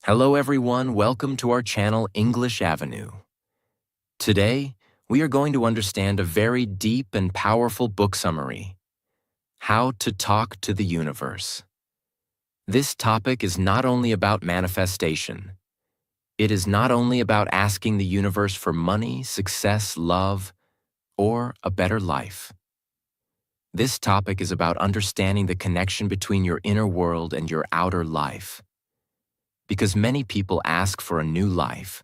Hello everyone, welcome to our channel English Avenue. Today, we are going to understand a very deep and powerful book summary, How to Talk to the Universe. This topic is not only about manifestation. It is not only about asking the universe for money, success, love, or a better life. This topic is about understanding the connection between your inner world and your outer life. Because many people ask for a new life,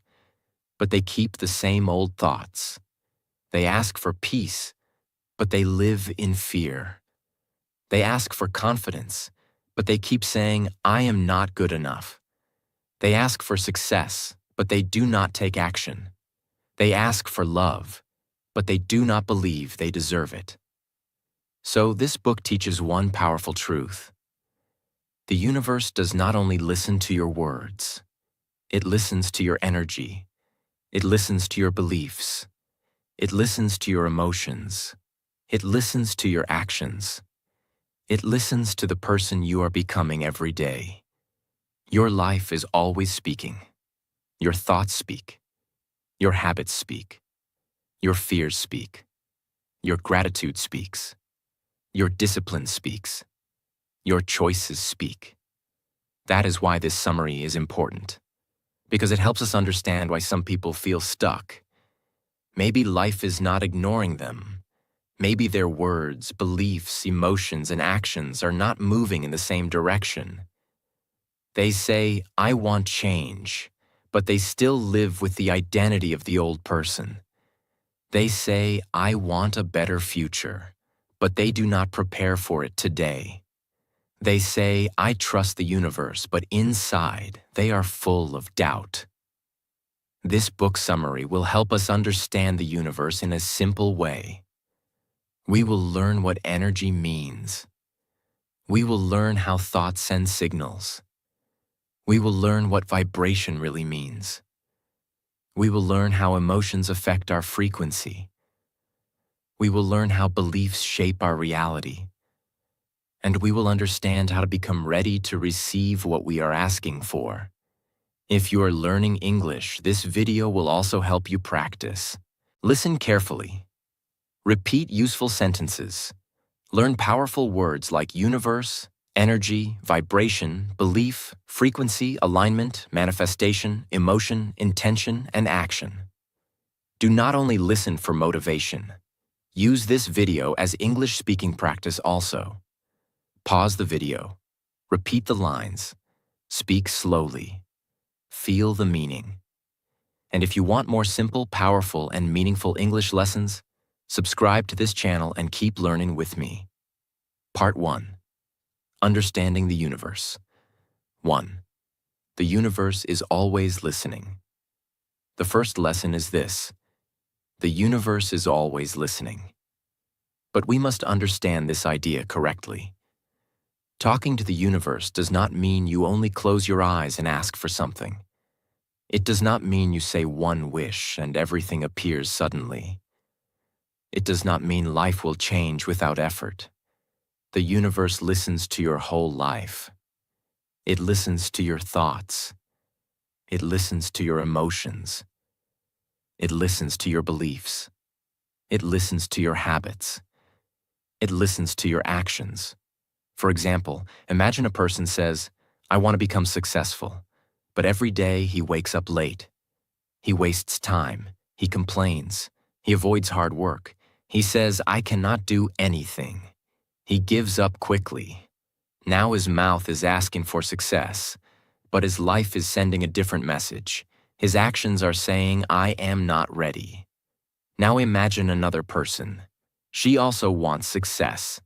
but they keep the same old thoughts. They ask for peace, but they live in fear. They ask for confidence, but they keep saying, I am not good enough. They ask for success, but they do not take action. They ask for love, but they do not believe they deserve it. So this book teaches one powerful truth. The universe does not only listen to your words, it listens to your energy. It listens to your beliefs. It listens to your emotions. It listens to your actions. It listens to the person you are becoming every day. Your life is always speaking. Your thoughts speak. Your habits speak. Your fears speak. Your gratitude speaks. Your discipline speaks. Your choices speak. That is why this summary is important, because it helps us understand why some people feel stuck. Maybe life is not ignoring them. Maybe their words, beliefs, emotions, and actions are not moving in the same direction. They say, I want change, but they still live with the identity of the old person. They say, I want a better future, but they do not prepare for it today. They say, I trust the universe, but inside, they are full of doubt. This book summary will help us understand the universe in a simple way. We will learn what energy means. We will learn how thoughts send signals. We will learn what vibration really means. We will learn how emotions affect our frequency. We will learn how beliefs shape our reality. And we will understand how to become ready to receive what we are asking for. If you are learning English, this video will also help you practice. Listen carefully. Repeat useful sentences. Learn powerful words like universe, energy, vibration, belief, frequency, alignment, manifestation, emotion, intention, and action. Do not only listen for motivation. Use this video as English speaking practice also. Pause the video. Repeat the lines. Speak slowly. Feel the meaning. And if you want more simple, powerful, and meaningful English lessons, subscribe to this channel and keep learning with me. Part 1. Understanding the universe. 1. The universe is always listening. The first lesson is this. The universe is always listening. But we must understand this idea correctly. Talking to the universe does not mean you only close your eyes and ask for something. It does not mean you say one wish and everything appears suddenly. It does not mean life will change without effort. The universe listens to your whole life. It listens to your thoughts. It listens to your emotions. It listens to your beliefs. It listens to your habits. It listens to your actions. For example, imagine a person says, I want to become successful, but every day he wakes up late. He wastes time. He complains. He avoids hard work. He says, I cannot do anything. He gives up quickly. Now his mouth is asking for success, but his life is sending a different message. His actions are saying, I am not ready. Now imagine another person. She also wants success.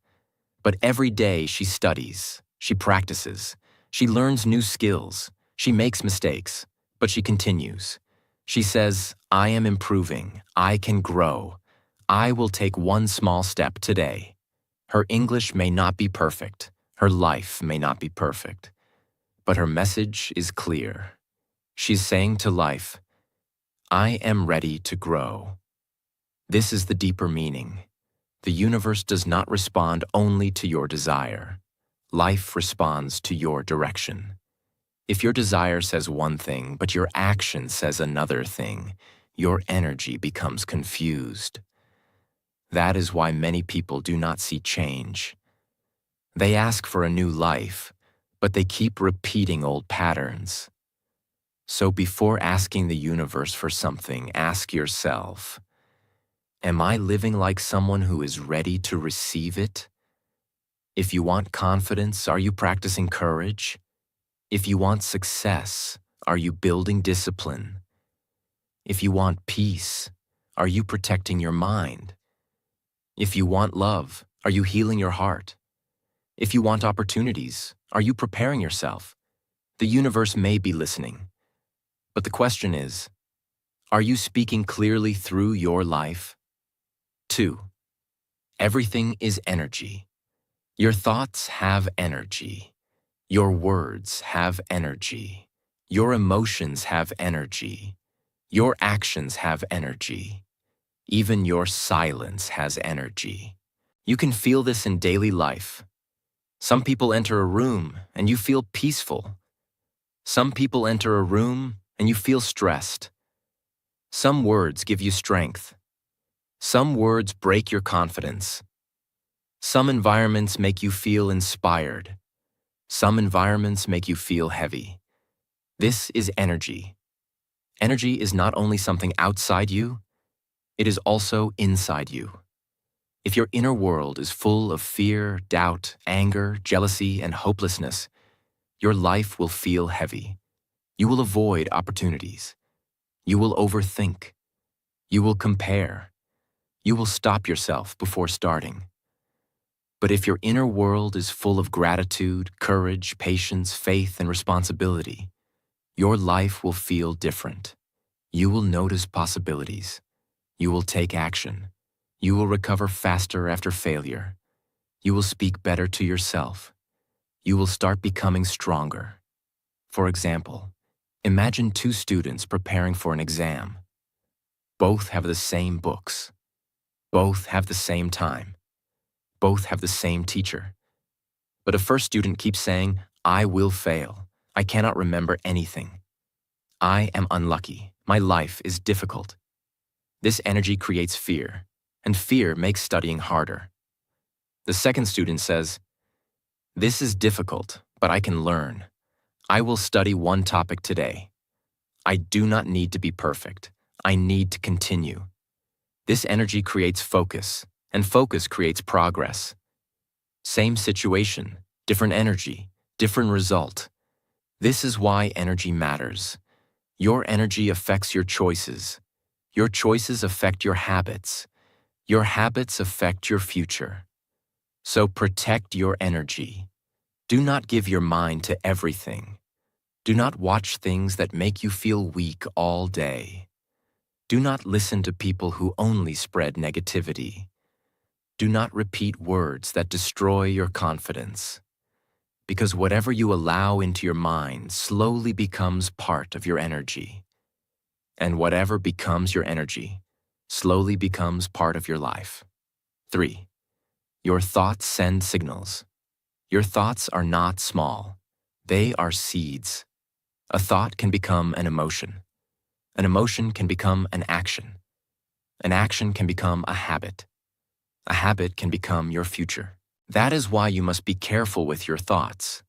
But every day she studies, she practices, she learns new skills, she makes mistakes, but she continues. She says, I am improving, I can grow, I will take one small step today. Her English may not be perfect, her life may not be perfect, but her message is clear. She's saying to life, I am ready to grow. This is the deeper meaning. The universe does not respond only to your desire. Life responds to your direction. If your desire says one thing, but your action says another thing, your energy becomes confused. That is why many people do not see change. They ask for a new life, but they keep repeating old patterns. So before asking the universe for something, ask yourself, am I living like someone who is ready to receive it? If you want confidence, are you practicing courage? If you want success, are you building discipline? If you want peace, are you protecting your mind? If you want love, are you healing your heart? If you want opportunities, are you preparing yourself? The universe may be listening. But the question is, are you speaking clearly through your life? 2. Everything is energy. Your thoughts have energy. Your words have energy. Your emotions have energy. Your actions have energy. Even your silence has energy. You can feel this in daily life. Some people enter a room and you feel peaceful. Some people enter a room and you feel stressed. Some words give you strength. Some words break your confidence. Some environments make you feel inspired. Some environments make you feel heavy. This is energy. Energy is not only something outside you, it is also inside you. If your inner world is full of fear, doubt, anger, jealousy, and hopelessness, your life will feel heavy. You will avoid opportunities. You will overthink. You will compare. You will stop yourself before starting. But if your inner world is full of gratitude, courage, patience, faith, and responsibility, your life will feel different. You will notice possibilities. You will take action. You will recover faster after failure. You will speak better to yourself. You will start becoming stronger. For example, imagine two students preparing for an exam. Both have the same books. Both have the same time. Both have the same teacher. But a first student keeps saying, I will fail. I cannot remember anything. I am unlucky. My life is difficult. This energy creates fear, and fear makes studying harder. The second student says, this is difficult, but I can learn. I will study one topic today. I do not need to be perfect. I need to continue. This energy creates focus, and focus creates progress. Same situation, different energy, different result. This is why energy matters. Your energy affects your choices. Your choices affect your habits. Your habits affect your future. So protect your energy. Do not give your mind to everything. Do not watch things that make you feel weak all day. Do not listen to people who only spread negativity. Do not repeat words that destroy your confidence. Because whatever you allow into your mind slowly becomes part of your energy. And whatever becomes your energy slowly becomes part of your life. 3. Your thoughts send signals. Your thoughts are not small. They are seeds. A thought can become an emotion. An emotion can become an action. An action can become a habit. A habit can become your future. That is why you must be careful with your thoughts.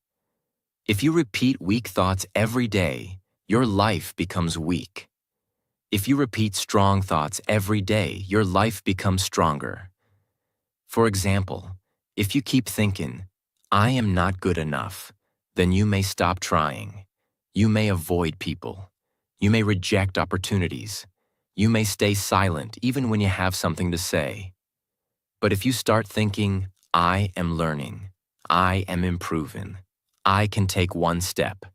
If you repeat weak thoughts every day, your life becomes weak. If you repeat strong thoughts every day, your life becomes stronger. For example, if you keep thinking, I am not good enough, then you may stop trying. You may avoid people. You may reject opportunities. You may stay silent even when you have something to say. But if you start thinking, I am learning, I am improving, I can take one step,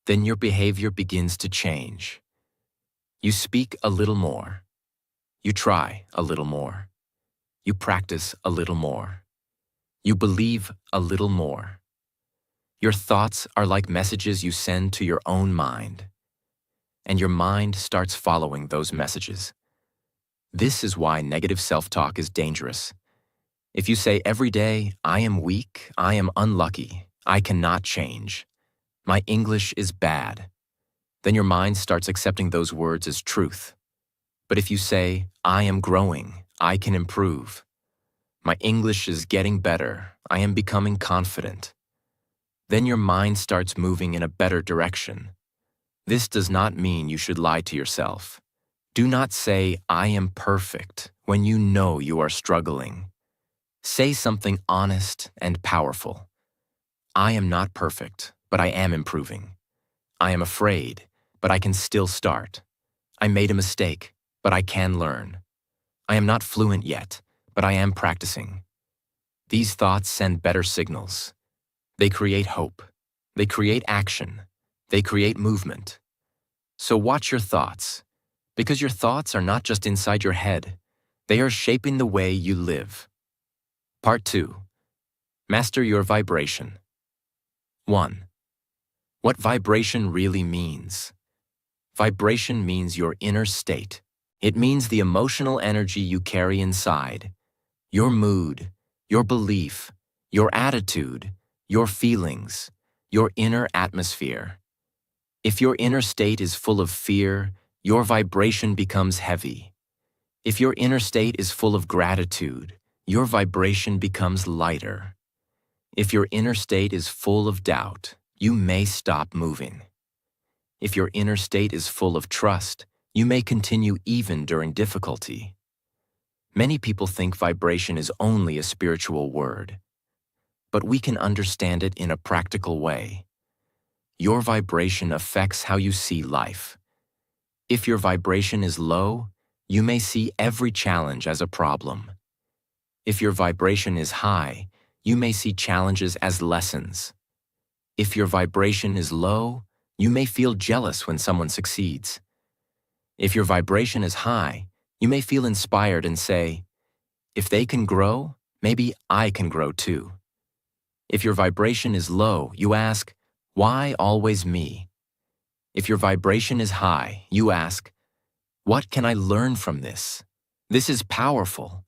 then your behavior begins to change. You speak a little more. You try a little more. You practice a little more. You believe a little more. Your thoughts are like messages you send to your own mind, and your mind starts following those messages. This is why negative self-talk is dangerous. If you say every day, I am weak, I am unlucky, I cannot change, My English is bad. Then your mind starts accepting those words as truth. But if you say, I am growing, I can improve. My English is getting better, I am becoming confident. Then your mind starts moving in a better direction. This does not mean you should lie to yourself. Do not say, I am perfect, when you know you are struggling. Say something honest and powerful. I am not perfect, but I am improving. I am afraid, but I can still start. I made a mistake, but I can learn. I am not fluent yet, but I am practicing. These thoughts send better signals. They create hope. They create action. They create movement. So watch your thoughts, because your thoughts are not just inside your head. They are shaping the way you live. Part 2. Master your vibration. 1. What vibration really means. Vibration means your inner state. It means the emotional energy you carry inside, your mood, your belief, your attitude, your feelings, your inner atmosphere. If your inner state is full of fear, your vibration becomes heavy. If your inner state is full of gratitude, your vibration becomes lighter. If your inner state is full of doubt, you may stop moving. If your inner state is full of trust, you may continue even during difficulty. Many people think vibration is only a spiritual word, but we can understand it in a practical way. Your vibration affects how you see life. If your vibration is low, you may see every challenge as a problem. If your vibration is high, you may see challenges as lessons. If your vibration is low, you may feel jealous when someone succeeds. If your vibration is high, you may feel inspired and say, if they can grow, maybe I can grow too. If your vibration is low, you ask, why always me? If your vibration is high, you ask, what can I learn from this? This is powerful,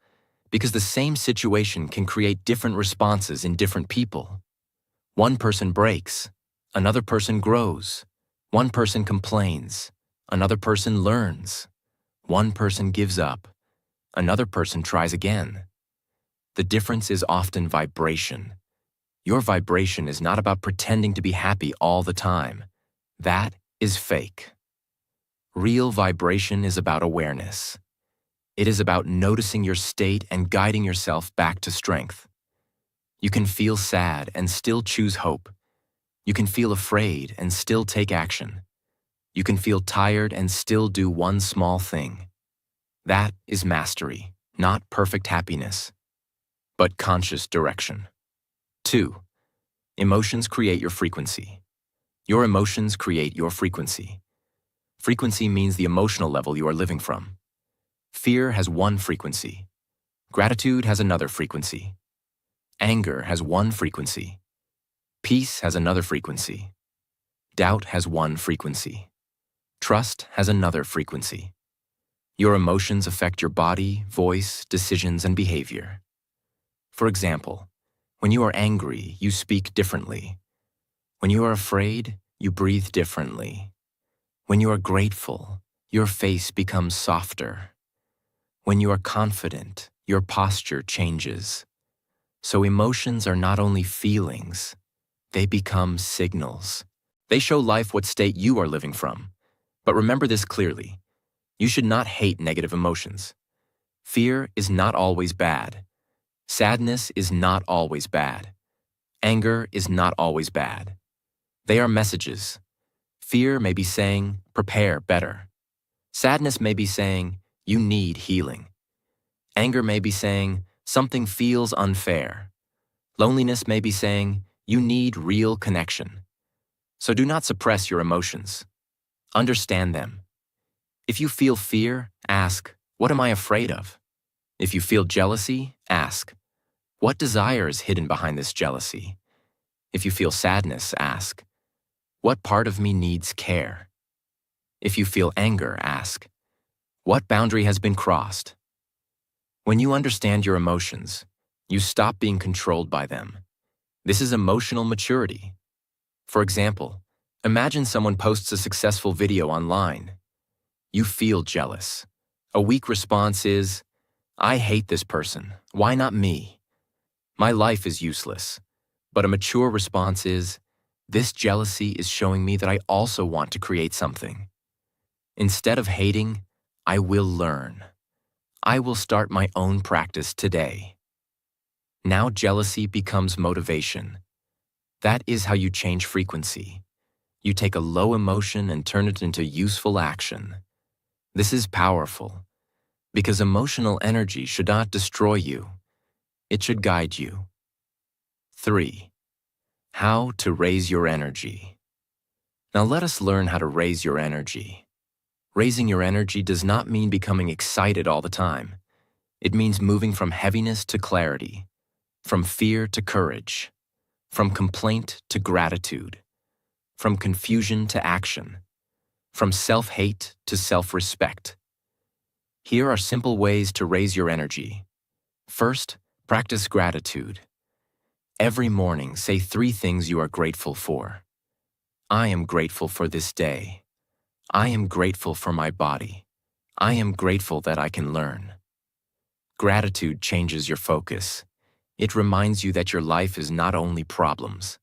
because the same situation can create different responses in different people. One person breaks, another person grows. One person complains, another person learns. One person gives up, another person tries again. The difference is often vibration. Your vibration is not about pretending to be happy all the time. That is fake. Real vibration is about awareness. It is about noticing your state and guiding yourself back to strength. You can feel sad and still choose hope. You can feel afraid and still take action. You can feel tired and still do one small thing. That is mastery, not perfect happiness, but conscious direction. 2. Emotions create your frequency. Your emotions create your frequency. Frequency means the emotional level you are living from. Fear has one frequency. Gratitude has another frequency. Anger has one frequency. Peace has another frequency. Doubt has one frequency. Trust has another frequency. Your emotions affect your body, voice, decisions, and behavior. For example, when you are angry, you speak differently. When you are afraid, you breathe differently. When you are grateful, your face becomes softer. When you are confident, your posture changes. So emotions are not only feelings, they become signals. They show life what state you are living from. But remember this clearly. You should not hate negative emotions. Fear is not always bad. Sadness is not always bad. Anger is not always bad. They are messages. Fear may be saying, prepare better. Sadness may be saying, you need healing. Anger may be saying, something feels unfair. Loneliness may be saying, you need real connection. So do not suppress your emotions. Understand them. If you feel fear, ask, what am I afraid of? If you feel jealousy, ask, what desire is hidden behind this jealousy? If you feel sadness, ask, what part of me needs care? If you feel anger, ask, what boundary has been crossed? When you understand your emotions, you stop being controlled by them. This is emotional maturity. For example, Imagine someone posts a successful video online. You feel jealous. A weak response is, I hate this person. Why not me? My life is useless. But a mature response is, this jealousy is showing me that I also want to create something. Instead of hating, I will learn. I will start my own practice today. Now jealousy becomes motivation. That is how you change frequency. You take a low emotion and turn it into useful action. This is powerful, because emotional energy should not destroy you. It should guide you. 3. How to raise your energy. Now let us learn how to raise your energy. Raising your energy does not mean becoming excited all the time. It means moving from heaviness to clarity, from fear to courage, from complaint to gratitude, from confusion to action, from self-hate to self-respect. Here are simple ways to raise your energy. First, practice gratitude. Every morning, say 3 things you are grateful for. I am grateful for this day. I am grateful for my body. I am grateful that I can learn. Gratitude changes your focus. It reminds you that your life is not only problems.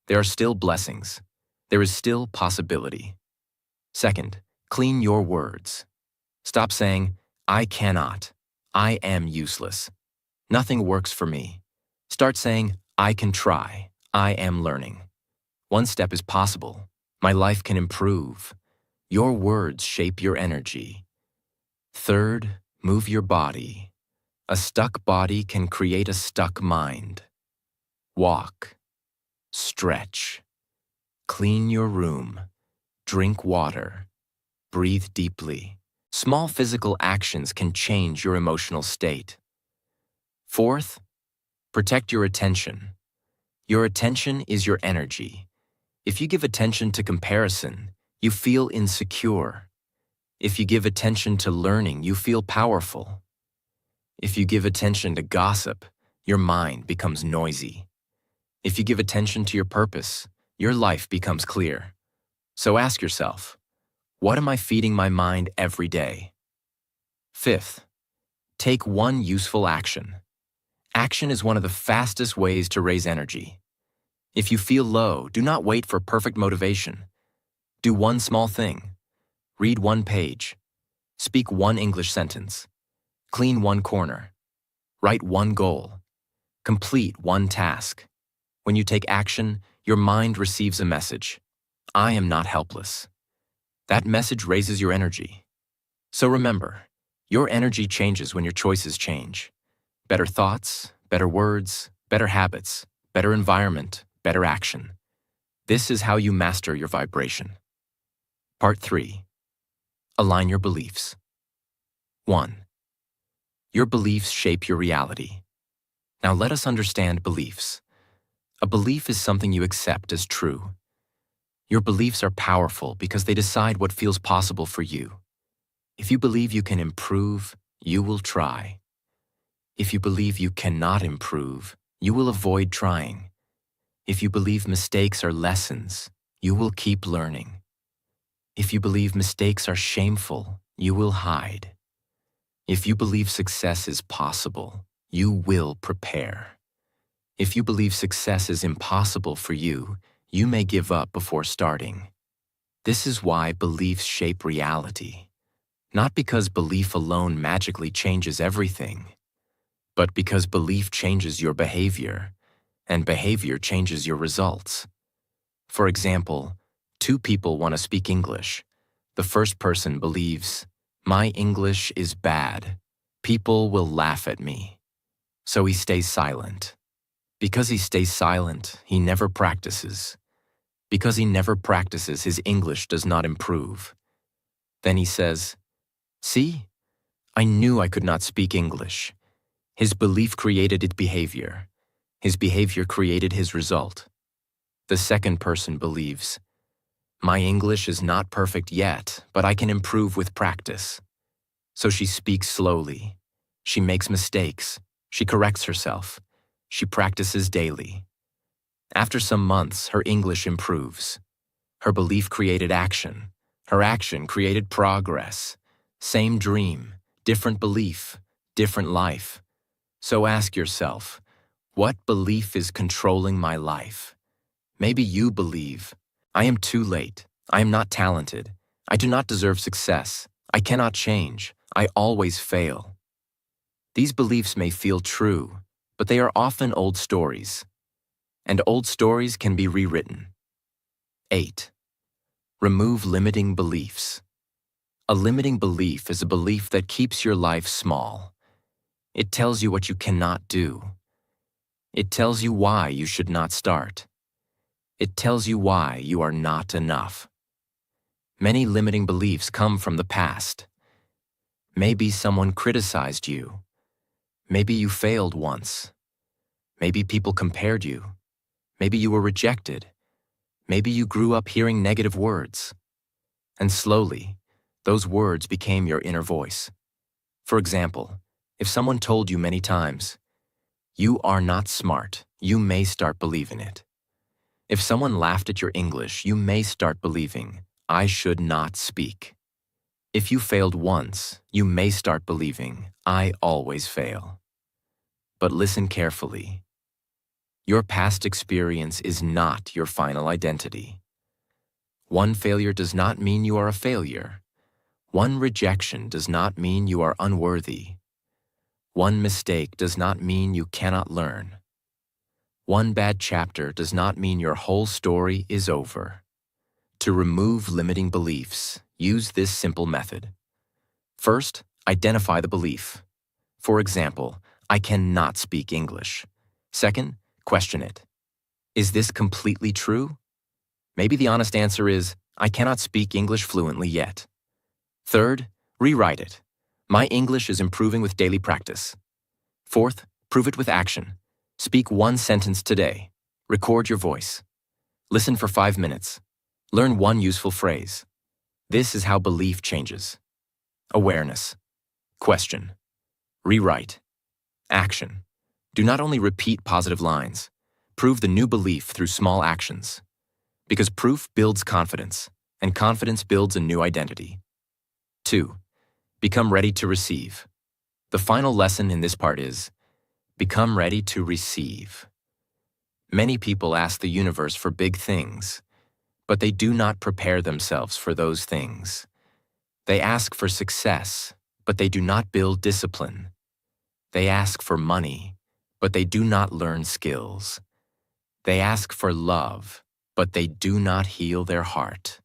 There are still blessings. There is still possibility. Second, clean your words. Stop saying, I cannot. I am useless. Nothing works for me. Start saying, I can try. I am learning. One step is possible. My life can improve. Your words shape your energy. Third, move your body. A stuck body can create a stuck mind. Walk. Stretch. Clean your room. Drink water. Breathe deeply. Small physical actions can change your emotional state. Fourth, protect your attention. Your attention is your energy. If you give attention to comparison, you feel insecure. If you give attention to learning, you feel powerful. If you give attention to gossip, your mind becomes noisy. If you give attention to your purpose, your life becomes clear. So ask yourself, what am I feeding my mind every day? Fifth, take one useful action. Action is one of the fastest ways to raise energy. If you feel low, do not wait for perfect motivation. Do one small thing. Read one page. Speak one English sentence. Clean one corner. Write one goal. Complete one task. When you take action, your mind receives a message. I am not helpless. That message raises your energy. So remember, your energy changes when your choices change. Better thoughts, better words, better habits, better environment, better action. This is how you master your vibration. Part 3. Align your beliefs. 1. Your beliefs shape your reality. Now let us understand beliefs. A belief is something you accept as true. Your beliefs are powerful because they decide what feels possible for you. If you believe you can improve, you will try. If you believe you cannot improve, you will avoid trying. If you believe mistakes are lessons, you will keep learning. If you believe mistakes are shameful, you will hide. If you believe success is possible, you will prepare. If you believe success is impossible for you, you may give up before starting. This is why beliefs shape reality. Not because belief alone magically changes everything, but because belief changes your behavior, and behavior changes your results. For example, 2 people want to speak English. The first person believes, my English is bad. People will laugh at me. So he stays silent. Because he stays silent, he never practices. Because he never practices, his English does not improve. Then he says, see, I knew I could not speak English. His belief created its behavior. His behavior created his result. The second person believes, my English is not perfect yet, but I can improve with practice. So she speaks slowly. She makes mistakes. She corrects herself. She practices daily. After some months, her English improves. Her belief created action. Her action created progress. Same dream, different belief, different life. So ask yourself, what belief is controlling my life? Maybe you believe, I am too late. I am not talented. I do not deserve success. I cannot change. I always fail. These beliefs may feel true, but they are often old stories. And old stories can be rewritten. 8. Remove limiting beliefs. A limiting belief is a belief that keeps your life small. It tells you what you cannot do. It tells you why you should not start. It tells you why you are not enough. Many limiting beliefs come from the past. Maybe someone criticized you. Maybe you failed once. Maybe people compared you. Maybe you were rejected. Maybe you grew up hearing negative words. And slowly, those words became your inner voice. For example, if someone told you many times, "You are not smart," you may start believing it. If someone laughed at your English, you may start believing, "I should not speak." If you failed once, you may start believing, "I always fail." But listen carefully. Your past experience is not your final identity. One failure does not mean you are a failure. One rejection does not mean you are unworthy. One mistake does not mean you cannot learn. One bad chapter does not mean your whole story is over. To remove limiting beliefs, use this simple method. First, identify the belief. For example, I cannot speak English. Second, question it. Is this completely true? Maybe the honest answer is, I cannot speak English fluently yet. Third, rewrite it. My English is improving with daily practice. Fourth, prove it with action. Speak one sentence today. Record your voice. Listen for 5 minutes. Learn one useful phrase. This is how belief changes. Awareness. Question. Rewrite. Action. Do not only repeat positive lines. Prove the new belief through small actions. Because proof builds confidence, and confidence builds a new identity. 2. Become ready to receive. The final lesson in this part is, become ready to receive. Many people ask the universe for big things, but they do not prepare themselves for those things. They ask for success, but they do not build discipline. They ask for money, but they do not learn skills. They ask for love, but they do not heal their heart.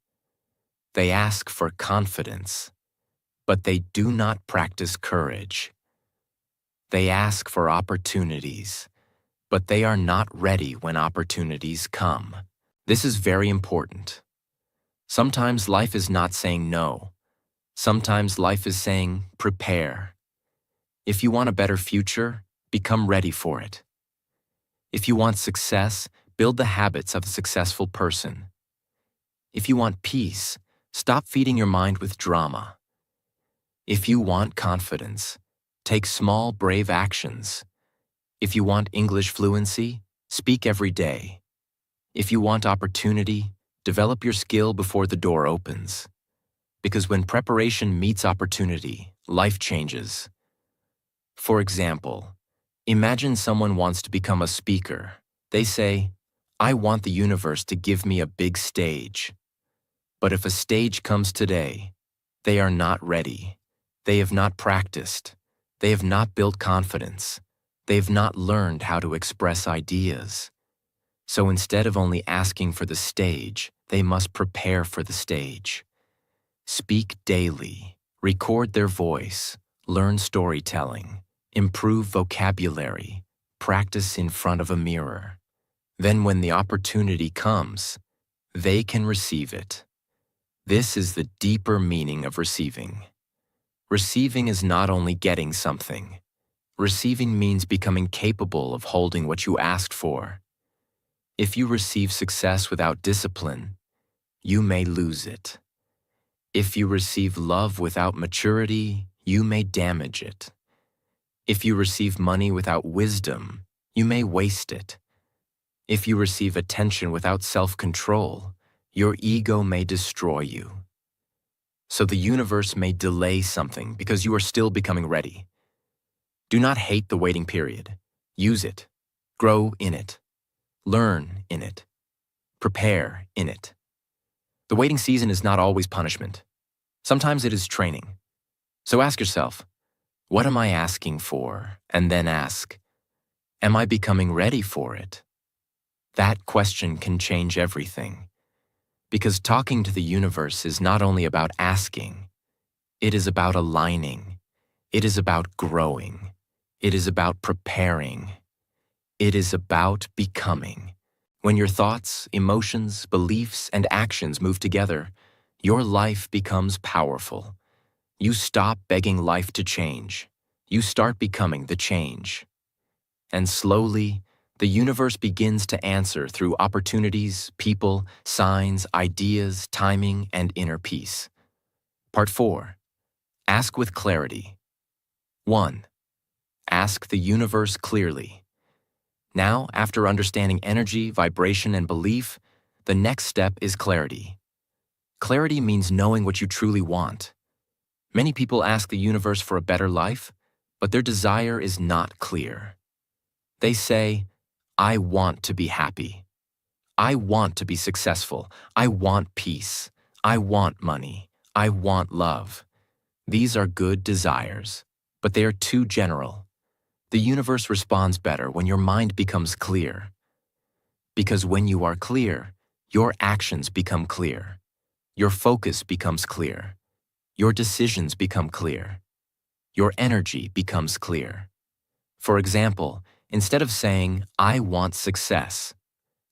They ask for confidence, but they do not practice courage. They ask for opportunities, but they are not ready when opportunities come. This is very important. Sometimes life is not saying no. Sometimes life is saying prepare. If you want a better future, become ready for it. If you want success, build the habits of a successful person. If you want peace, stop feeding your mind with drama. If you want confidence, take small, brave actions. If you want English fluency, speak every day. If you want opportunity, develop your skill before the door opens. Because when preparation meets opportunity, life changes. For example, imagine someone wants to become a speaker. They say, I want the universe to give me a big stage. But if a stage comes today, they are not ready. They have not practiced. They have not built confidence. They have not learned how to express ideas. So instead of only asking for the stage, they must prepare for the stage. Speak daily, record their voice, learn storytelling, improve vocabulary, practice in front of a mirror. Then when the opportunity comes, they can receive it. This is the deeper meaning of receiving. Receiving is not only getting something. Receiving means becoming capable of holding what you asked for. If you receive success without discipline, you may lose it. If you receive love without maturity, you may damage it. If you receive money without wisdom, you may waste it. If you receive attention without self-control, Your ego may destroy you. So the universe may delay something because you are still becoming ready. Do not hate the waiting period. Use it. Grow in it. Learn in it. Prepare in it. The waiting season is not always punishment. Sometimes it is training. So ask yourself, what am I asking for? And then ask, am I becoming ready for it? That question can change everything. Because talking to the universe is not only about asking, it is about aligning. It is about growing. It is about preparing. It is about becoming. When your thoughts, emotions, beliefs, and actions move together, your life becomes powerful. You stop begging life to change. You start becoming the change. And slowly, the universe begins to answer through opportunities, people, signs, ideas, timing, and inner peace. Part 4. Ask with clarity. 1. Ask the universe clearly. Now, after understanding energy, vibration, and belief, the next step is clarity. Clarity means knowing what you truly want. Many people ask the universe for a better life, but their desire is not clear. They say, I want to be happy. I want to be successful. I want peace. I want money. I want love. These are good desires, but they are too general. The universe responds better when your mind becomes clear. Because when you are clear, your actions become clear. Your focus becomes clear. Your decisions become clear. Your energy becomes clear. For example, instead of saying, I want success,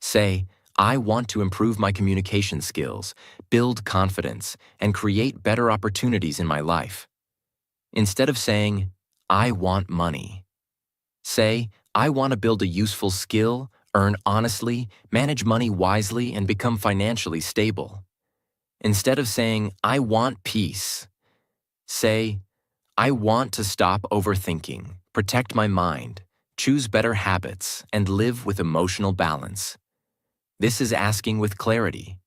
say, I want to improve my communication skills, build confidence, and create better opportunities in my life. Instead of saying, I want money, say, I want to build a useful skill, earn honestly, manage money wisely, and become financially stable. Instead of saying, I want peace, say, I want to stop overthinking, protect my mind, choose better habits, and live with emotional balance. This is asking with clarity.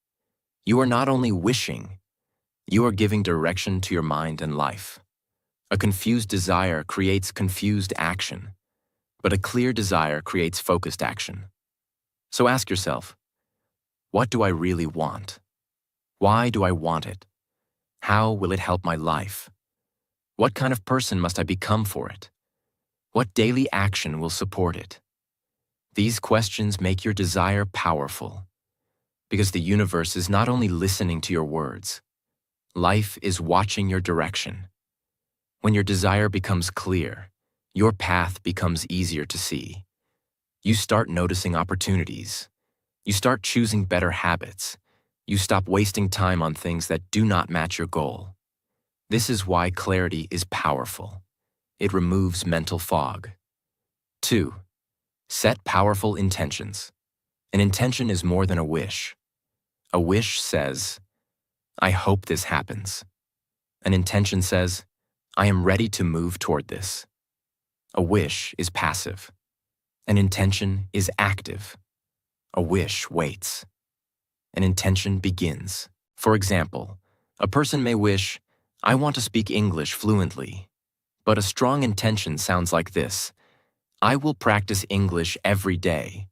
You are not only wishing, you are giving direction to your mind and life. A confused desire creates confused action, but a clear desire creates focused action. So ask yourself, what do I really want? Why do I want it? How will it help my life? What kind of person must I become for it? What daily action will support it? These questions make your desire powerful, because the universe is not only listening to your words, life is watching your direction. When your desire becomes clear, your path becomes easier to see. You start noticing opportunities. You start choosing better habits. You stop wasting time on things that do not match your goal. This is why clarity is powerful. It removes mental fog. 2. Set powerful intentions. An intention is more than a wish. A wish says, I hope this happens. An intention says, I am ready to move toward this. A wish is passive. An intention is active. A wish waits. An intention begins. For example, a person may wish, I want to speak English fluently. But a strong intention sounds like this: I will practice English every day.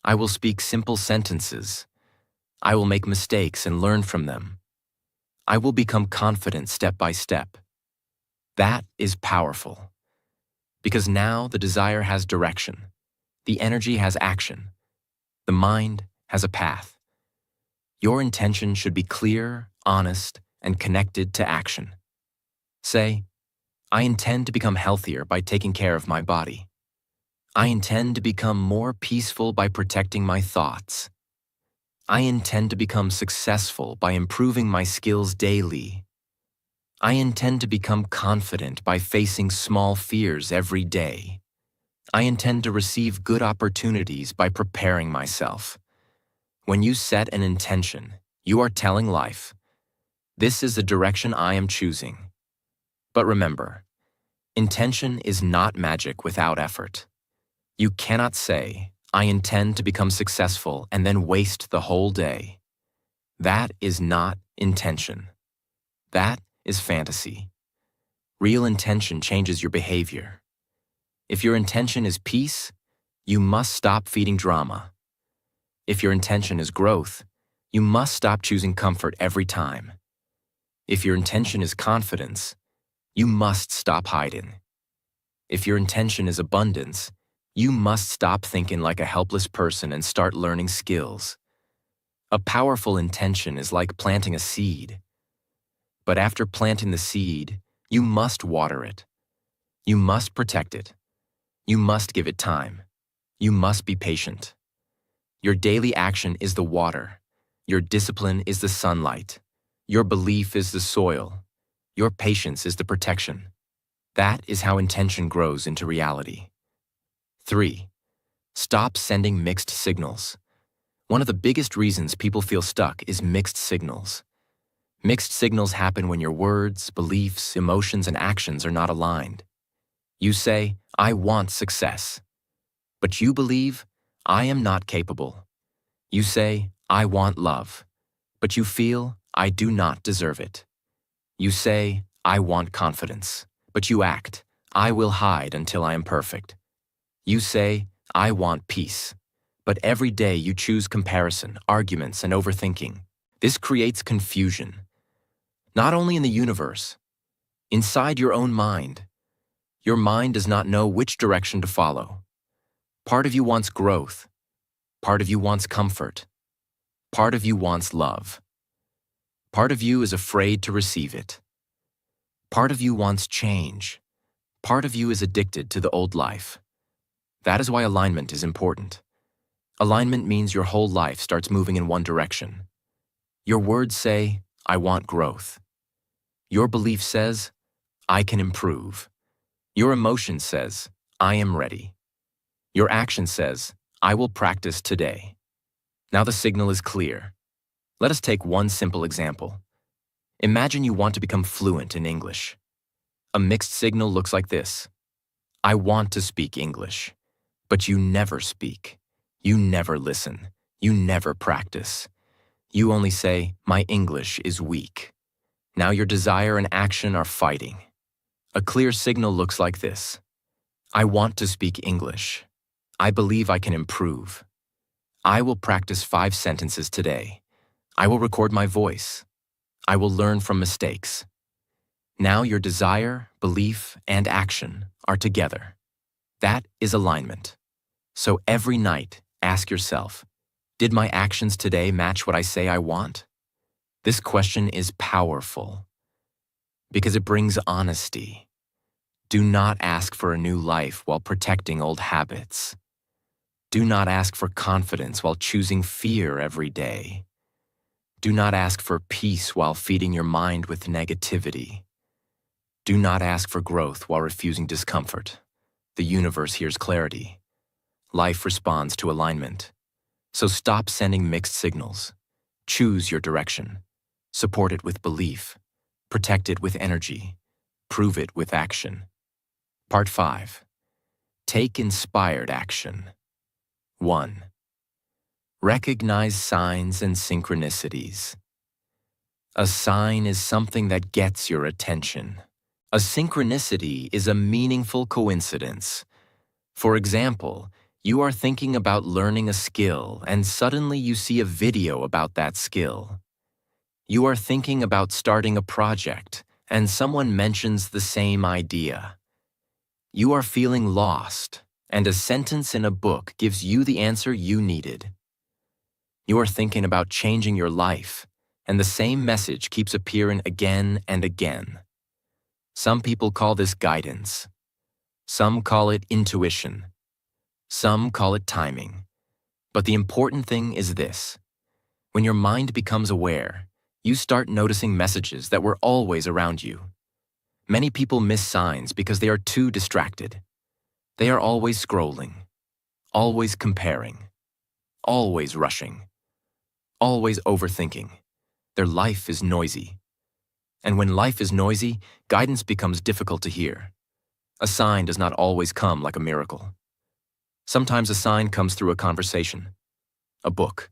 I will speak simple sentences. I will make mistakes and learn from them. I will become confident step by step. That is powerful. Because now the desire has direction. The energy has action. The mind has a path. Your intention should be clear, honest, and connected to action. Say, I intend to become healthier by taking care of my body. I intend to become more peaceful by protecting my thoughts. I intend to become successful by improving my skills daily. I intend to become confident by facing small fears every day. I intend to receive good opportunities by preparing myself. When you set an intention, you are telling life, this is the direction I am choosing. But remember, intention is not magic without effort. You cannot say, I intend to become successful and then waste the whole day. That is not intention. That is fantasy. Real intention changes your behavior. If your intention is peace, you must stop feeding drama. If your intention is growth, you must stop choosing comfort every time. If your intention is confidence, you must stop hiding. If your intention is abundance, you must stop thinking like a helpless person and start learning skills. A powerful intention is like planting a seed. But after planting the seed, you must water it. You must protect it. You must give it time. You must be patient. Your daily action is the water. Your discipline is the sunlight. Your belief is the soil. Your patience is the protection. That is how intention grows into reality. 3. Stop sending mixed signals. One of the biggest reasons people feel stuck is mixed signals. Mixed signals happen when your words, beliefs, emotions, and actions are not aligned. You say, I want success. But you believe, I am not capable. You say, I want love. But you feel, I do not deserve it. You say, I want confidence. But you act, I will hide until I am perfect. You say, I want peace. But every day you choose comparison, arguments, and overthinking. This creates confusion. Not only in the universe, inside your own mind. Your mind does not know which direction to follow. Part of you wants growth. Part of you wants comfort. Part of you wants love. Part of you is afraid to receive it. Part of you wants change. Part of you is addicted to the old life. That is why alignment is important. Alignment means your whole life starts moving in one direction. Your words say, I want growth. Your belief says, I can improve. Your emotion says, I am ready. Your action says, I will practice today. Now the signal is clear. Let us take one simple example. Imagine you want to become fluent in English. A mixed signal looks like this. I want to speak English, but you never speak. You never listen. You never practice. You only say, my English is weak. Now your desire and action are fighting. A clear signal looks like this. I want to speak English. I believe I can improve. I will practice 5 sentences today. I will record my voice. I will learn from mistakes. Now your desire, belief, and action are together. That is alignment. So every night, ask yourself, did my actions today match what I say I want? This question is powerful because it brings honesty. Do not ask for a new life while protecting old habits. Do not ask for confidence while choosing fear every day. Do not ask for peace while feeding your mind with negativity. Do not ask for growth while refusing discomfort. The universe hears clarity. Life responds to alignment. So stop sending mixed signals. Choose your direction. Support it with belief. Protect it with energy. Prove it with action. Part 5. Take inspired action. 1. Recognize signs and synchronicities. A sign is something that gets your attention. A synchronicity is a meaningful coincidence. For example, you are thinking about learning a skill and suddenly you see a video about that skill. You are thinking about starting a project and someone mentions the same idea. You are feeling lost and a sentence in a book gives you the answer you needed. You are thinking about changing your life and the same message keeps appearing again and again. Some people call this guidance. Some call it intuition. Some call it timing. But the important thing is this. When your mind becomes aware, you start noticing messages that were always around you. Many people miss signs because they are too distracted. They are always scrolling, always comparing, always rushing, always overthinking. Their life is noisy. And when life is noisy, guidance becomes difficult to hear. A sign does not always come like a miracle. Sometimes a sign comes through a conversation, a book,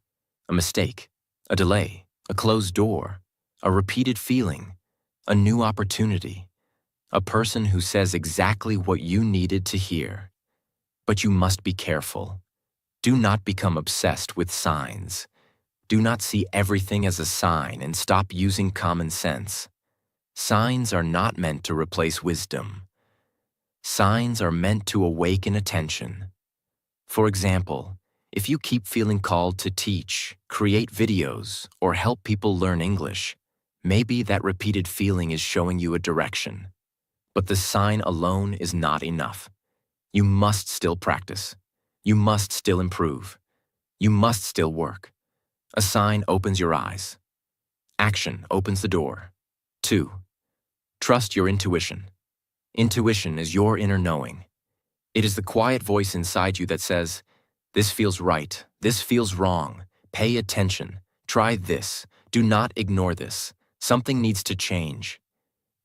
a mistake, a delay, a closed door, a repeated feeling, a new opportunity, a person who says exactly what you needed to hear. But you must be careful. Do not become obsessed with signs. Do not see everything as a sign and stop using common sense. Signs are not meant to replace wisdom. Signs are meant to awaken attention. For example, if you keep feeling called to teach, create videos, or help people learn English, maybe that repeated feeling is showing you a direction. But the sign alone is not enough. You must still practice. You must still improve. You must still work. A sign opens your eyes. Action opens the door. 2. Trust your intuition. Intuition is your inner knowing. It is the quiet voice inside you that says, "This feels right. This feels wrong. Pay attention. Try this. Do not ignore this. Something needs to change."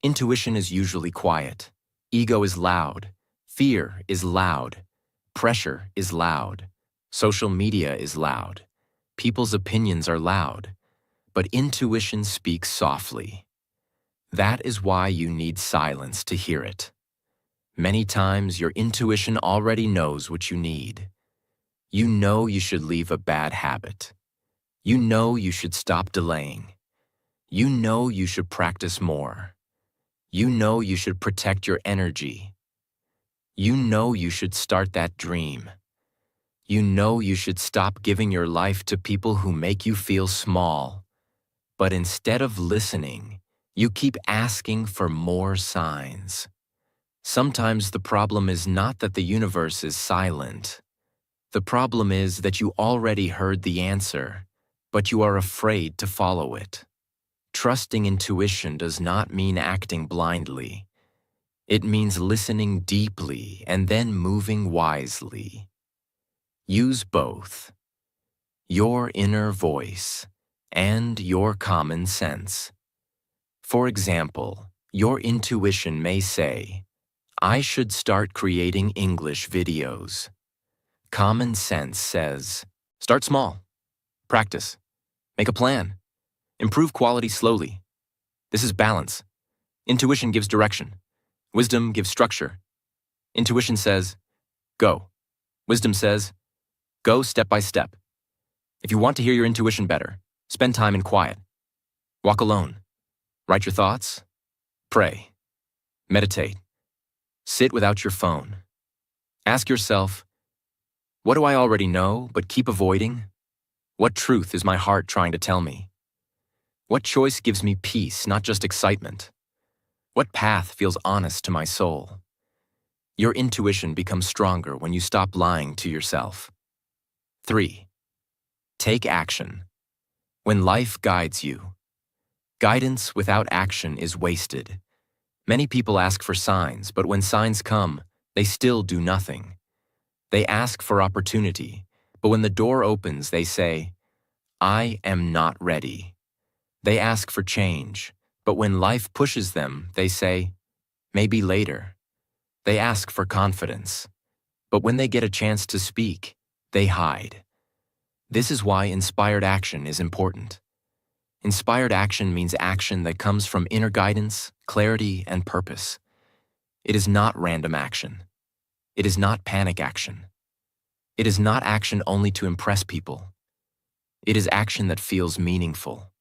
Intuition is usually quiet. Ego is loud. Fear is loud. Pressure is loud. Social media is loud. People's opinions are loud. But intuition speaks softly. That is why you need silence to hear it. Many times, your intuition already knows what you need. You know you should leave a bad habit. You know you should stop delaying. You know you should practice more. You know you should protect your energy. You know you should start that dream. You know you should stop giving your life to people who make you feel small. But instead of listening, you keep asking for more signs. Sometimes the problem is not that the universe is silent. The problem is that you already heard the answer, but you are afraid to follow it. Trusting intuition does not mean acting blindly. It means listening deeply and then moving wisely. Use both, your inner voice and your common sense. For example, your intuition may say, "I should start creating English videos." Common sense says, "Start small. Practice. Make a plan. Improve quality slowly." This is balance. Intuition gives direction. Wisdom gives structure. Intuition says, "Go." Wisdom says, "Go step by step." If you want to hear your intuition better, spend time in quiet. Walk alone. Write your thoughts. Pray. Meditate. Sit without your phone. Ask yourself, what do I already know but keep avoiding? What truth is my heart trying to tell me? What choice gives me peace, not just excitement? What path feels honest to my soul? Your intuition becomes stronger when you stop lying to yourself. 3. Take action. When life guides you. Guidance without action is wasted. Many people ask for signs, but when signs come, they still do nothing. They ask for opportunity, but when the door opens, they say, "I am not ready." They ask for change, but when life pushes them, they say, "Maybe later." They ask for confidence, but when they get a chance to speak, they hide. This is why inspired action is important. Inspired action means action that comes from inner guidance, clarity, and purpose. It is not random action. It is not panic action. It is not action only to impress people. It is action that feels meaningful.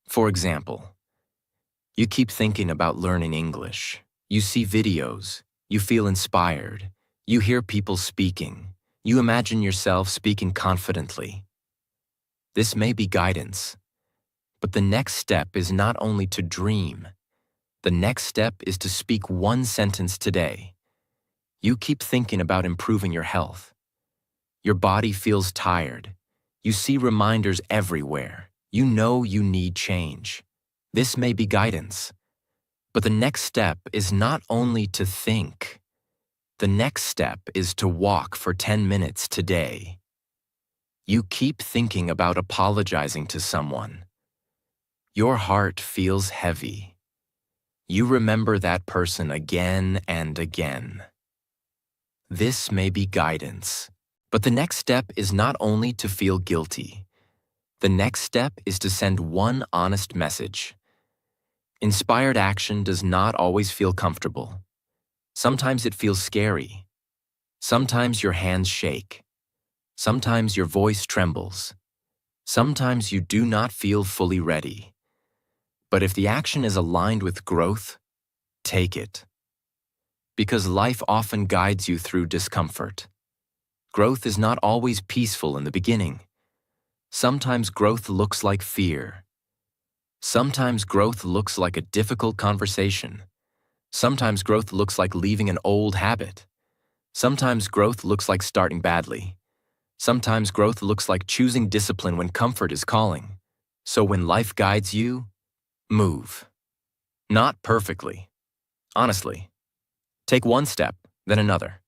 For example, you keep thinking about learning English. You see videos. You feel inspired. You hear people speaking. You imagine yourself speaking confidently. This may be guidance, but the next step is not only to dream. The next step is to speak one sentence today. You keep thinking about improving your health. Your body feels tired. You see reminders everywhere. You know you need change. This may be guidance. But the next step is not only to think. The next step is to walk for 10 minutes today. You keep thinking about apologizing to someone. Your heart feels heavy. You remember that person again and again. This may be guidance. But the next step is not only to feel guilty. The next step is to send one honest message. Inspired action does not always feel comfortable. Sometimes it feels scary. Sometimes your hands shake. Sometimes your voice trembles. Sometimes you do not feel fully ready. But if the action is aligned with growth, take it. Because life often guides you through discomfort. Growth is not always peaceful in the beginning. Sometimes growth looks like fear. Sometimes growth looks like a difficult conversation. Sometimes growth looks like leaving an old habit. Sometimes growth looks like starting badly. Sometimes growth looks like choosing discipline when comfort is calling. So when life guides you, move. Not perfectly. Honestly. Take one step, then another,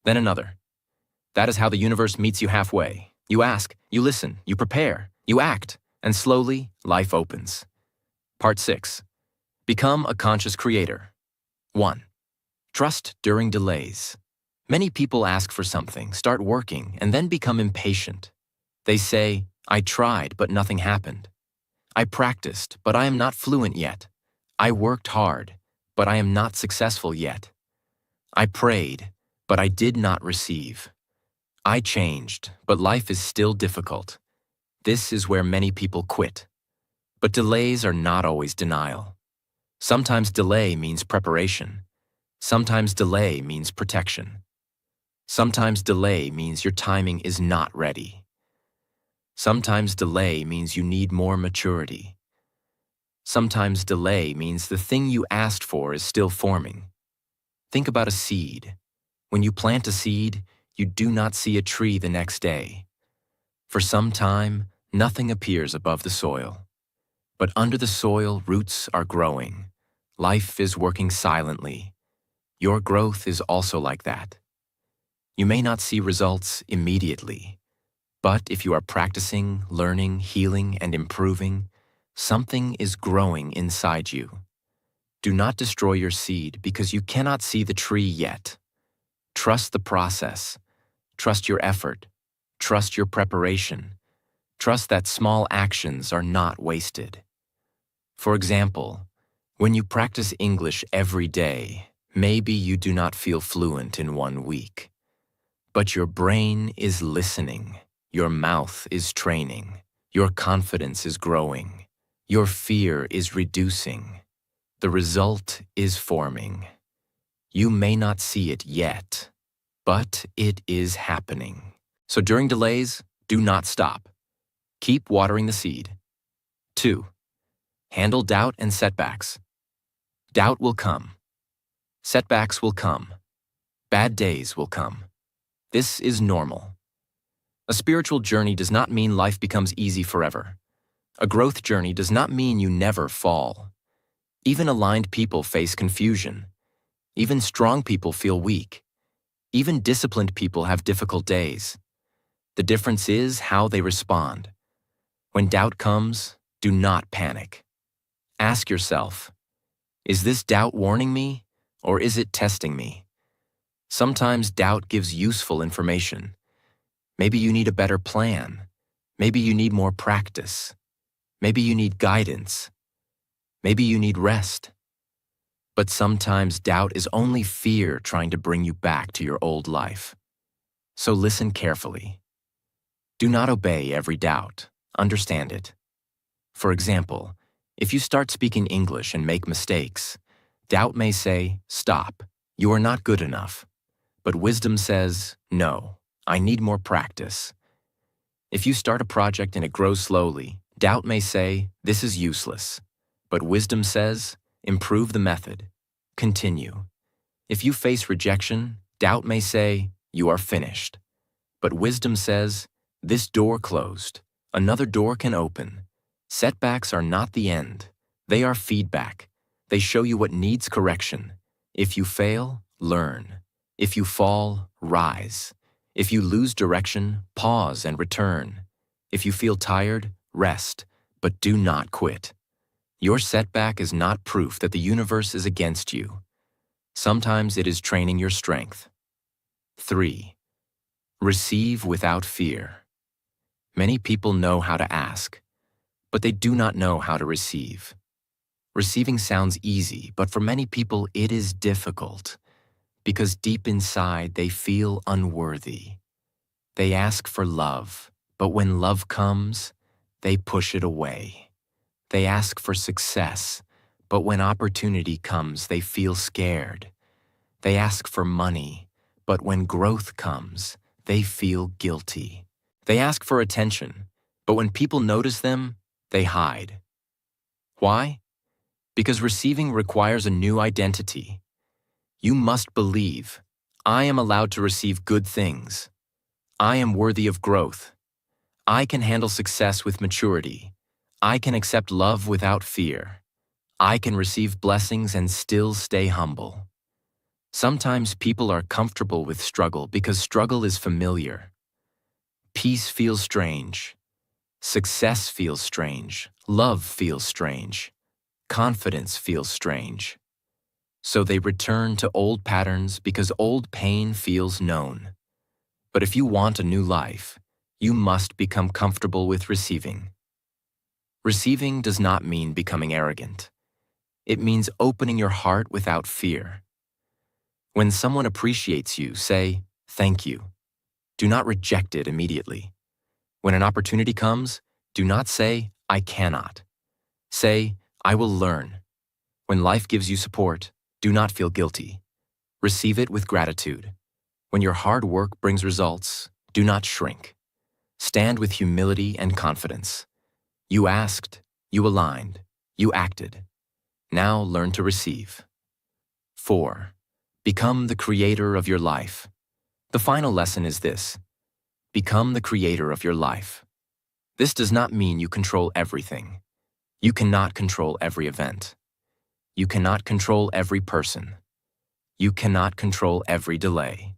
then another. That is how the universe meets you halfway. You ask, you listen, you prepare, you act, and slowly, life opens. Part 6. Become a conscious creator. 1. Trust during delays. Many people ask for something, start working, and then become impatient. They say, I tried, but nothing happened. I practiced, but I am not fluent yet. I worked hard, but I am not successful yet. I prayed, but I did not receive. I changed, but life is still difficult. This is where many people quit. But delays are not always denial. Sometimes delay means preparation. Sometimes delay means protection. Sometimes delay means your timing is not ready. Sometimes delay means you need more maturity. Sometimes delay means the thing you asked for is still forming. Think about a seed. When you plant a seed, you do not see a tree the next day. For some time, nothing appears above the soil. But under the soil, roots are growing. Life is working silently. Your growth is also like that. You may not see results immediately, but if you are practicing, learning, healing, and improving, something is growing inside you. Do not destroy your seed because you cannot see the tree yet. Trust the process. Trust your effort. Trust your preparation. Trust that small actions are not wasted. For example, when you practice English every day, maybe you do not feel fluent in 1 week. But your brain is listening. Your mouth is training. Your confidence is growing. Your fear is reducing. The result is forming. You may not see it yet, but it is happening. So during delays, do not stop. Keep watering the seed. 2. Handle doubt and setbacks. Doubt will come. Setbacks will come. Bad days will come. This is normal. A spiritual journey does not mean life becomes easy forever. A growth journey does not mean you never fall. Even aligned people face confusion. Even strong people feel weak. Even disciplined people have difficult days. The difference is how they respond. When doubt comes, do not panic. Ask yourself, is this doubt warning me, or is it testing me? Sometimes doubt gives useful information. Maybe you need a better plan. Maybe you need more practice. Maybe you need guidance. Maybe you need rest. But sometimes doubt is only fear trying to bring you back to your old life. So listen carefully. Do not obey every doubt. Understand it. For example, if you start speaking English and make mistakes, doubt may say, stop, you are not good enough. But wisdom says, no, I need more practice. If you start a project and it grows slowly, doubt may say, this is useless. But wisdom says, improve the method. Continue. If you face rejection, doubt may say, you are finished. But wisdom says, this door closed. Another door can open. Setbacks are not the end. They are feedback. They show you what needs correction. If you fail, learn. If you fall, rise. If you lose direction, pause and return. If you feel tired, rest, but do not quit. Your setback is not proof that the universe is against you. Sometimes it is training your strength. 3. Receive without fear. Many people know how to ask, but they do not know how to receive. Receiving sounds easy, but for many people it is difficult because deep inside they feel unworthy. They ask for love, but when love comes, they push it away. They ask for success, but when opportunity comes, they feel scared. They ask for money, but when growth comes, they feel guilty. They ask for attention, but when people notice them, they hide. Why? Because receiving requires a new identity. You must believe, I am allowed to receive good things. I am worthy of growth. I can handle success with maturity. I can accept love without fear. I can receive blessings and still stay humble. Sometimes people are comfortable with struggle because struggle is familiar. Peace feels strange. Success feels strange. Love feels strange. Confidence feels strange. So they return to old patterns because old pain feels known. But if you want a new life, you must become comfortable with receiving. Receiving does not mean becoming arrogant. It means opening your heart without fear. When someone appreciates you, say, "Thank you." Do not reject it immediately. When an opportunity comes, do not say, "I cannot." Say, "I will learn." When life gives you support, do not feel guilty. Receive it with gratitude. When your hard work brings results, do not shrink. Stand with humility and confidence. You asked, you aligned, you acted. Now learn to receive. 4. Become the creator of your life. The final lesson is this: become the creator of your life. This does not mean you control everything. You cannot control every event. You cannot control every person. You cannot control every delay.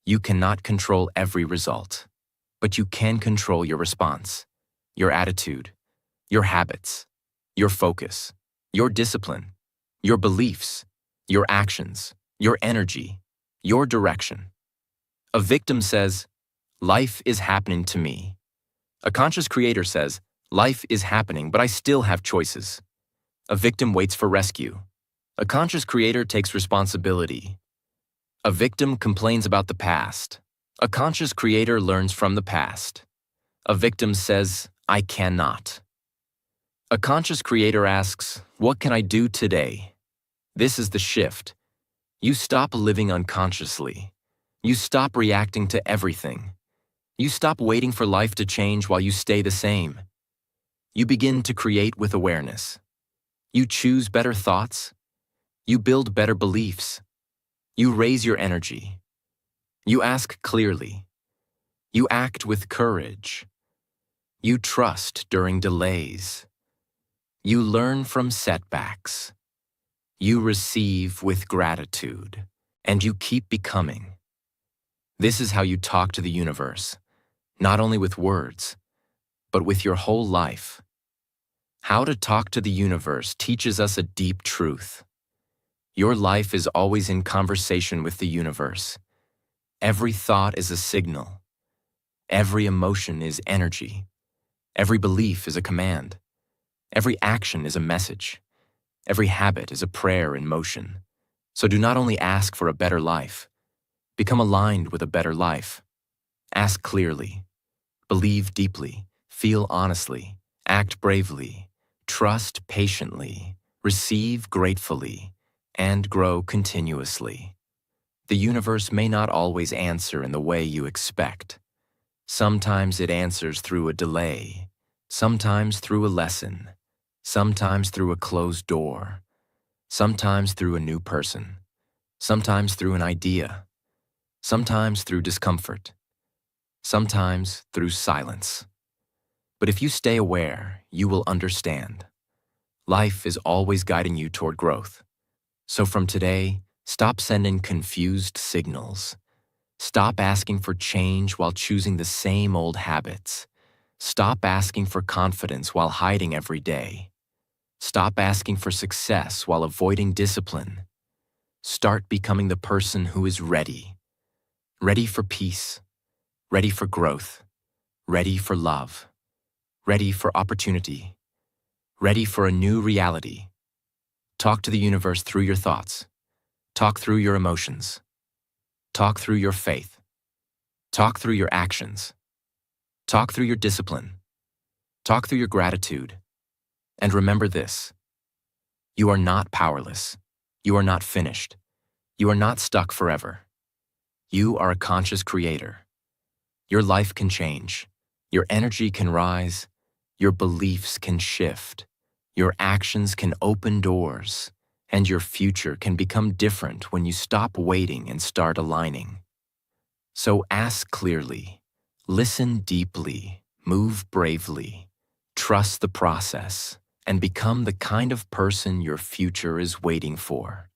You cannot control every result. But you can control your response, your attitude, your habits, your focus, your discipline, your beliefs, your actions, your energy, your direction. A victim says, "Life is happening to me." A conscious creator says, "Life is happening, but I still have choices." A victim waits for rescue. A conscious creator takes responsibility. A victim complains about the past. A conscious creator learns from the past. A victim says, "I cannot." A conscious creator asks, "What can I do today?" This is the shift. You stop living unconsciously. You stop reacting to everything. You stop waiting for life to change while you stay the same. You begin to create with awareness. You choose better thoughts. You build better beliefs. You raise your energy. You ask clearly. You act with courage. You trust during delays. You learn from setbacks. You receive with gratitude. And you keep becoming. This is how you talk to the universe, not only with words, but with your whole life. How to talk to the universe teaches us a deep truth. Your life is always in conversation with the universe. Every thought is a signal. Every emotion is energy. Every belief is a command. Every action is a message. Every habit is a prayer in motion. So do not only ask for a better life, become aligned with a better life. Ask clearly. Believe deeply. Feel honestly. Act bravely. Trust patiently. Receive gratefully. And grow continuously. The universe may not always answer in the way you expect. Sometimes it answers through a delay. Sometimes through a lesson. Sometimes through a closed door. Sometimes through a new person. Sometimes through an idea. Sometimes through discomfort. Sometimes through silence. But if you stay aware, you will understand. Life is always guiding you toward growth. So from today, stop sending confused signals. Stop asking for change while choosing the same old habits. Stop asking for confidence while hiding every day. Stop asking for success while avoiding discipline. Start becoming the person who is ready. Ready for peace. Ready for growth. ready for love, ready for opportunity, ready for a new reality. Talk to the universe through your thoughts. Talk through your emotions. Talk through your faith. Talk through your actions. Talk through your discipline. Talk through your gratitude. And remember this: you are not powerless. You are not finished. You are not stuck forever. You are a conscious creator. Your life can change. Your energy can rise. Your beliefs can shift. Your actions can open doors. And your future can become different when you stop waiting and start aligning. So ask clearly, listen deeply, move bravely, trust the process, and become the kind of person your future is waiting for.